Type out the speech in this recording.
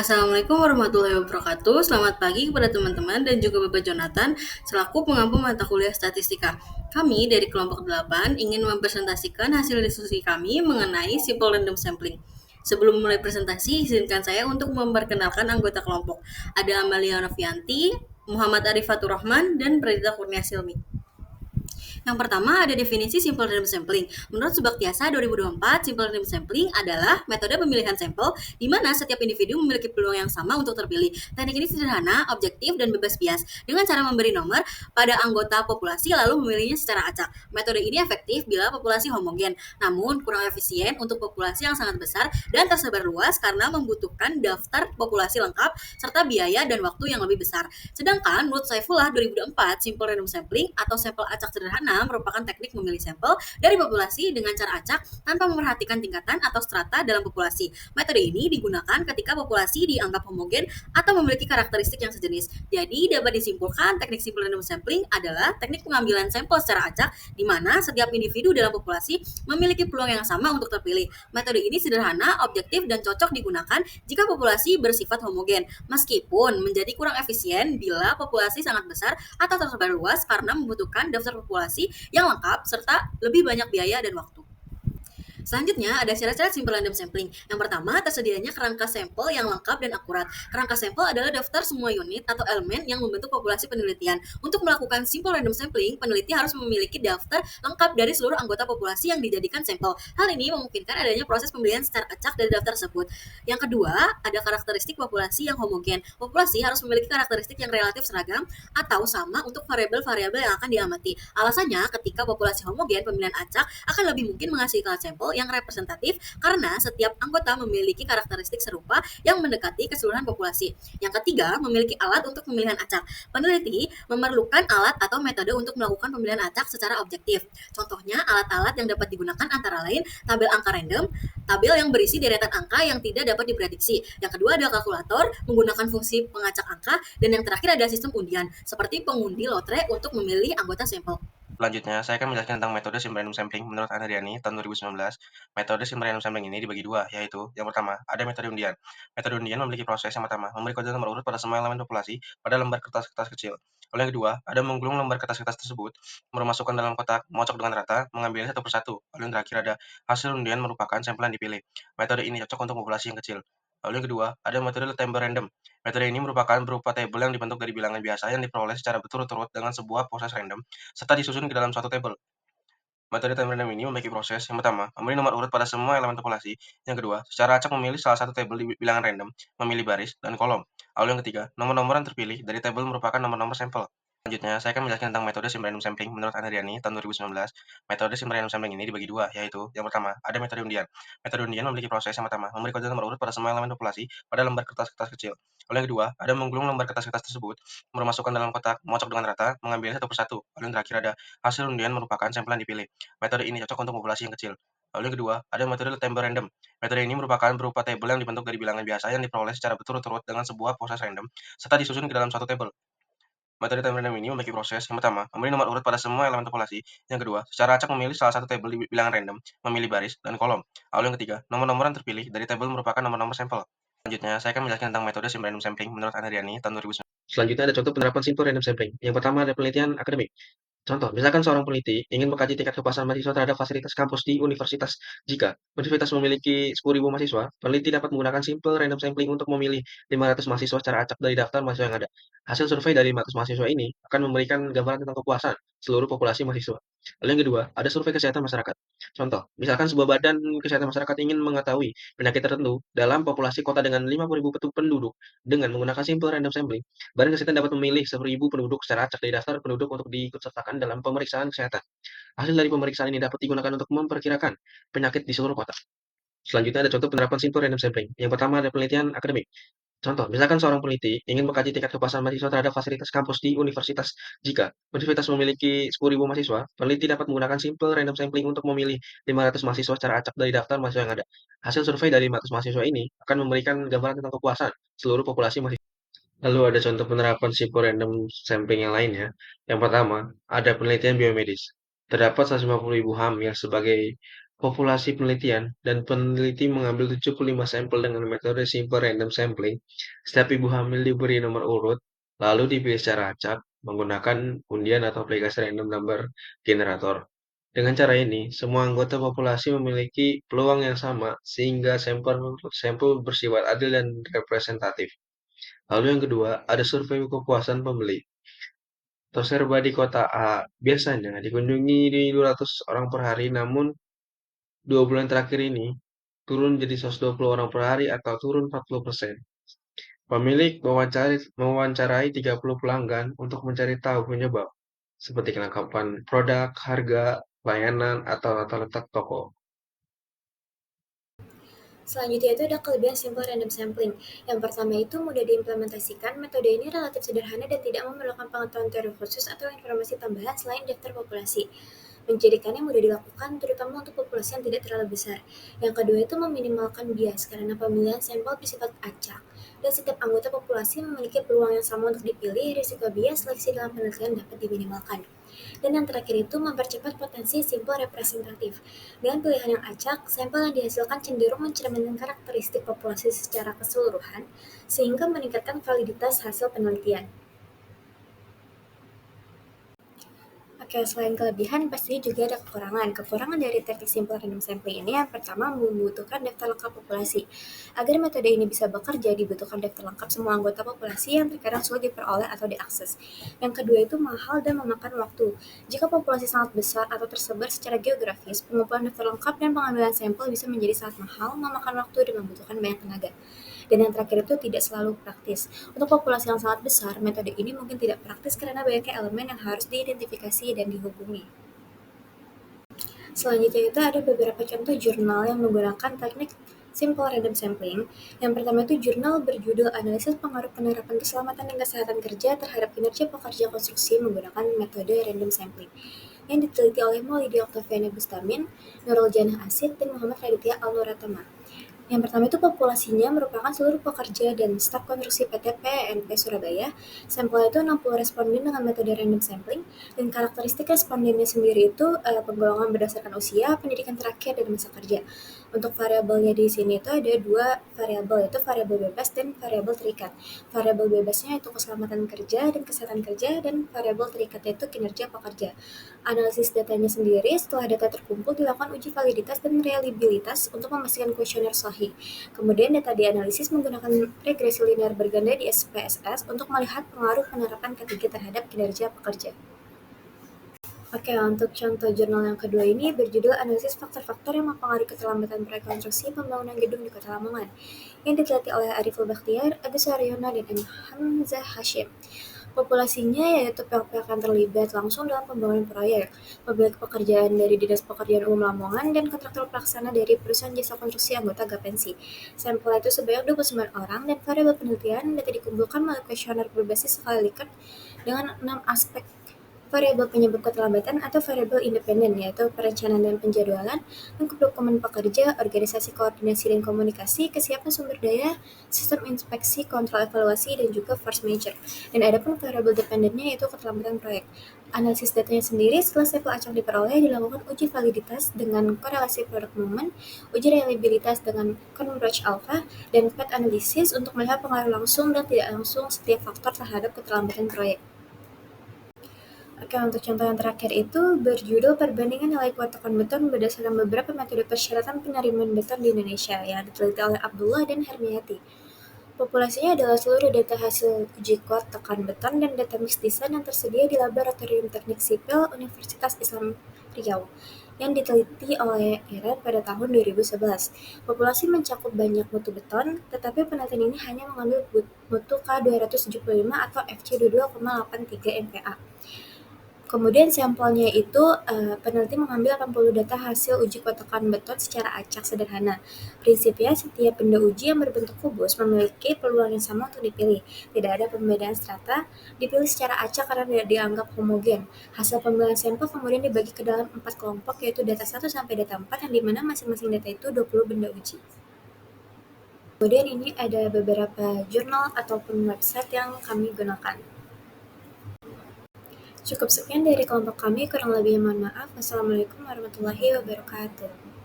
Assalamualaikum warahmatullahi wabarakatuh. Selamat pagi kepada teman-teman dan juga Bapak Jonathan selaku pengampu mata kuliah statistika. Kami dari kelompok 8 ingin mempresentasikan hasil diskusi kami mengenai simple random sampling. Sebelum mulai presentasi, izinkan saya untuk memperkenalkan anggota kelompok. Ada Amalia Novianti, Muhammad Arifatur Rahman, dan Pradita Kurnia Silmi. Yang pertama ada definisi simple random sampling. Menurut Subaktiasa 2024, simple random sampling adalah metode pemilihan sampel di mana setiap individu memiliki peluang yang sama untuk terpilih. Teknik ini sederhana, objektif, dan bebas bias dengan cara memberi nomor pada anggota populasi lalu memilihnya secara acak. Metode ini efektif bila populasi homogen, namun kurang efisien untuk populasi yang sangat besar dan tersebar luas karena membutuhkan daftar populasi lengkap serta biaya dan waktu yang lebih besar. Sedangkan menurut Saifullah 2004, simple random sampling atau sampel acak sederhana merupakan teknik memilih sampel dari populasi dengan cara acak tanpa memperhatikan tingkatan atau strata dalam populasi. Metode ini digunakan ketika populasi dianggap homogen atau memiliki karakteristik yang sejenis. Jadi dapat disimpulkan teknik simple random sampling adalah teknik pengambilan sampel secara acak di mana setiap individu dalam populasi memiliki peluang yang sama untuk terpilih. Metode ini sederhana, objektif, dan cocok digunakan jika populasi bersifat homogen, meskipun menjadi kurang efisien bila populasi sangat besar atau tersebar luas karena membutuhkan daftar populasi yang lengkap serta lebih banyak biaya dan waktu. Selanjutnya ada syarat-syarat simple random sampling. Yang pertama, tersedianya kerangka sampel yang lengkap dan akurat. Kerangka sampel adalah daftar semua unit atau elemen yang membentuk populasi penelitian. Untuk melakukan simple random sampling, peneliti harus memiliki daftar lengkap dari seluruh anggota populasi yang dijadikan sampel. Hal ini memungkinkan adanya proses pembelian secara acak dari daftar tersebut. Yang kedua, ada karakteristik populasi yang homogen. Populasi harus memiliki karakteristik yang relatif seragam atau sama untuk variabel-variabel yang akan diamati. Alasannya, ketika populasi homogen, pemilihan acak akan lebih mungkin menghasilkan sampel yang representatif karena setiap anggota memiliki karakteristik serupa yang mendekati keseluruhan populasi. Yang ketiga, memiliki alat untuk pemilihan acak. Peneliti memerlukan alat atau metode untuk melakukan pemilihan acak secara objektif. Contohnya, alat-alat yang dapat digunakan antara lain tabel angka random, tabel yang berisi deretan angka yang tidak dapat diprediksi. Yang kedua ada kalkulator menggunakan fungsi pengacak angka, dan yang terakhir ada sistem undian seperti pengundi lotre untuk memilih anggota sampel. Selanjutnya, saya akan menjelaskan tentang metode simple random sampling menurut Anariani tahun 2019. Metode simple random sampling ini dibagi dua, yaitu yang pertama, ada metode undian. Metode undian memiliki proses yang pertama, memberi kode nomor urut pada semua elemen populasi pada lembar kertas-kertas kecil. Lalu yang kedua, ada menggulung lembar kertas-kertas tersebut, memasukkan dalam kotak, mengocok dengan rata, mengambilnya satu persatu. Lalu yang terakhir ada hasil undian merupakan sampel yang dipilih. Metode ini cocok untuk populasi yang kecil. Lalu yang kedua, ada metode table random. Metode ini merupakan berupa tabel yang dibentuk dari bilangan biasa yang diperoleh secara berturut-turut dengan sebuah proses random serta disusun ke dalam suatu tabel. Metode time random ini memiliki proses yang pertama, memberi nomor urut pada semua elemen populasi. Yang kedua, secara acak memilih salah satu tabel di bilangan random, memilih baris dan kolom. Lalu yang ketiga, nomor-nomor yang terpilih dari tabel merupakan nomor-nomor sampel. Selanjutnya, saya akan menjelaskan tentang metode simple random sampling menurut Anariani tahun 2019. Metode simple random sampling ini dibagi dua, yaitu yang pertama, ada metode undian. Metode undian memiliki proses yang pertama, memberi kode nomor urut pada semua elemen populasi pada lembar kertas-kertas kecil. Lalu yang kedua, ada menggulung lembar kertas-kertas tersebut, memasukkan dalam kotak, mengocok dengan rata, mengambilnya satu persatu. Lalu yang terakhir ada hasil undian merupakan sampel yang dipilih. Metode ini cocok untuk populasi yang kecil. Lalu yang kedua, ada metode table random. Metode ini merupakan berupa tabel yang dibentuk dari bilangan biasa yang diperoleh secara berturut-turut dengan sebuah proses random, serta disusun ke dalam suatu tabel. Metode time random ini memiliki proses yang pertama, memberi nomor urut pada semua elemen populasi. Yang kedua, secara acak memilih salah satu tabel di bilangan random, memilih baris dan kolom. Lalu yang ketiga, nomor-nomor yang terpilih dari tabel merupakan nomor-nomor sampel. Selanjutnya, saya akan menjelaskan tentang metode simple random sampling menurut Anariani tahun 2019. Selanjutnya ada contoh penerapan simple random sampling. Yang pertama ada penelitian akademik. Contoh, misalkan seorang peneliti ingin mengkaji tingkat kepuasan mahasiswa terhadap fasilitas kampus di universitas. Jika universitas memiliki 10.000 mahasiswa, peneliti dapat menggunakan simple random sampling untuk memilih 500 mahasiswa secara acak dari daftar mahasiswa yang ada. Hasil survei dari 500 mahasiswa ini akan memberikan gambaran tentang kepuasan seluruh populasi mahasiswa. Lalu yang kedua, ada survei kesehatan masyarakat. Contoh, misalkan sebuah badan kesehatan masyarakat ingin mengetahui penyakit tertentu dalam populasi kota dengan 50.000 penduduk dengan menggunakan simple random sampling. Badan Kesehatan dapat memilih 10.000 penduduk secara acak dari daftar penduduk untuk diikutsertakan dalam pemeriksaan kesehatan. Hasil dari pemeriksaan ini dapat digunakan untuk memperkirakan penyakit di seluruh kota. Selanjutnya ada contoh penerapan simple random sampling. Yang pertama ada penelitian akademik. Contoh, misalkan seorang peneliti ingin mengkaji tingkat kepuasan mahasiswa terhadap fasilitas kampus di universitas. Jika universitas memiliki 10.000 mahasiswa, peneliti dapat menggunakan simple random sampling untuk memilih 500 mahasiswa secara acak dari daftar mahasiswa yang ada. Hasil survei dari 500 mahasiswa ini akan memberikan gambaran tentang kepuasan seluruh populasi mahasiswa. Lalu ada contoh penerapan simple random sampling yang lainnya. Yang pertama, ada penelitian biomedis. Terdapat 150.000 hamil sebagai populasi penelitian, dan peneliti mengambil 75 sampel dengan metode simple random sampling. Setiap ibu hamil diberi nomor urut, lalu dipilih secara acak menggunakan undian atau aplikasi random number generator. Dengan cara ini, semua anggota populasi memiliki peluang yang sama sehingga sampel bersifat adil dan representatif. Lalu yang kedua, ada survei kepuasan pembeli. Toserba di kota A biasanya dikunjungi di 200 orang per hari, namun 2 bulan terakhir ini turun jadi 120 orang per hari atau turun 40%. Pemilik mewawancarai 30 pelanggan untuk mencari tahu penyebab, seperti kelengkapan produk, harga, layanan, atau tata letak toko. Selanjutnya itu ada kelebihan simple random sampling. Yang pertama itu mudah diimplementasikan, metode ini relatif sederhana dan tidak memerlukan pengetahuan teori khusus atau informasi tambahan selain daftar populasi. Menjadikannya mudah dilakukan, terutama untuk populasi yang tidak terlalu besar. Yang kedua itu meminimalkan bias, karena pemilihan sampel bersifat acak, dan setiap anggota populasi memiliki peluang yang sama untuk dipilih, risiko bias seleksi dalam penelitian dapat diminimalkan. Dan yang terakhir itu mempercepat potensi simpel representatif. Dengan pilihan yang acak, sampel yang dihasilkan cenderung mencerminkan karakteristik populasi secara keseluruhan, sehingga meningkatkan validitas hasil penelitian. Oke, selain kelebihan, pastinya juga ada kekurangan. Kekurangan dari teknik simple random sampling ini yang pertama membutuhkan daftar lengkap populasi. Agar metode ini bisa bekerja, dibutuhkan daftar lengkap semua anggota populasi yang terkadang sulit diperoleh atau diakses. Yang kedua itu mahal dan memakan waktu. Jika populasi sangat besar atau tersebar secara geografis, pengumpulan daftar lengkap dan pengambilan sampel bisa menjadi sangat mahal, memakan waktu dan membutuhkan banyak tenaga. Dan yang terakhir itu tidak selalu praktis. Untuk populasi yang sangat besar, metode ini mungkin tidak praktis karena banyaknya elemen yang harus diidentifikasi dan dihubungi. Selanjutnya itu ada beberapa contoh jurnal yang menggunakan teknik simple random sampling. Yang pertama itu jurnal berjudul Analisis Pengaruh Penerapan Keselamatan dan Kesehatan Kerja terhadap Kinerja Pekerja Konstruksi menggunakan metode random sampling, yang diteliti oleh Maulidi Oktaviani Bustamin, Nurul Janah Asid, dan Muhammad Raditya Al-Nuratama. Yang pertama itu populasinya merupakan seluruh pekerja dan staf konstruksi PT PNP Surabaya. Sampel itu 60 responden dengan metode random sampling, dan karakteristik respondennya sendiri itu penggolongan berdasarkan usia, pendidikan terakhir, dan masa kerja. Untuk variabelnya di sini itu ada dua variabel, yaitu variabel bebas dan variabel terikat. Variabel bebasnya itu keselamatan kerja dan kesehatan kerja, dan variabel terikatnya itu kinerja pekerja. Analisis datanya sendiri, setelah data terkumpul dilakukan uji validitas dan reliabilitas untuk memastikan kuesioner sahih. Kemudian data dianalisis menggunakan regresi linear berganda di SPSS untuk melihat pengaruh penerapan ketiga terhadap kinerja pekerja. Oke, untuk contoh jurnal yang kedua ini berjudul Analisis Faktor-Faktor yang Mempengaruhi Keterlambatan Proyek Konstruksi Pembangunan Gedung di Kota Lamongan, yang diteliti oleh Ariful Bakhtiar, Agus Haryono, dan M. Hamzah Hashim. Populasinya yaitu pihak-pihak yang terlibat langsung dalam pembangunan proyek, pemilik pekerjaan dari Dinas Pekerjaan Umum Lamongan, dan kontraktor pelaksana dari perusahaan jasa konstruksi anggota Gapensi. Sampel itu sebanyak 29 orang, dan variabel penelitian data dikumpulkan melalui kuesioner berbasis skala Likert dengan 6 aspek: variabel penyebab keterlambatan atau variabel independen, yaitu perencanaan dan penjadwalan, lengkap dokumen pekerja, organisasi koordinasi dan komunikasi, kesiapan sumber daya, sistem inspeksi, kontrol evaluasi, dan juga force major. Dan ada pun variabel dependennya yaitu keterlambatan proyek. Analisis datanya sendiri setelah sampel acak diperoleh dilakukan uji validitas dengan korelasi produk momen, uji reliabilitas dengan Cronbroch alpha, dan PET analisis untuk melihat pengaruh langsung dan tidak langsung setiap faktor terhadap keterlambatan proyek. Oke, untuk contoh yang terakhir itu berjudul Perbandingan Nilai Kuat Tekan Beton berdasarkan beberapa metode persyaratan penerimaan beton di Indonesia, yang diteliti oleh Abdullah dan Hermiati. Populasinya adalah seluruh data hasil uji kuat tekan beton dan data mix design yang tersedia di Laboratorium Teknik Sipil Universitas Islam Riau, yang diteliti oleh Iren pada tahun 2011. Populasi mencakup banyak mutu beton, tetapi penelitian ini hanya mengambil mutu K275 atau FC22,83 MPa. Kemudian sampelnya itu peneliti mengambil 80 data hasil uji kuat tekan beton secara acak sederhana. Prinsipnya setiap benda uji yang berbentuk kubus memiliki peluang yang sama untuk dipilih. Tidak ada pembedaan strata, dipilih secara acak karena tidak dianggap homogen. Hasil pemilihan sampel kemudian dibagi ke dalam 4 kelompok, yaitu data 1 sampai data 4, yang dimana masing-masing data itu 20 benda uji. Kemudian ini ada beberapa jurnal ataupun website yang kami gunakan. Cukup sekian dari kelompok kami, kurang lebihnya mohon maaf. Wassalamualaikum warahmatullahi wabarakatuh.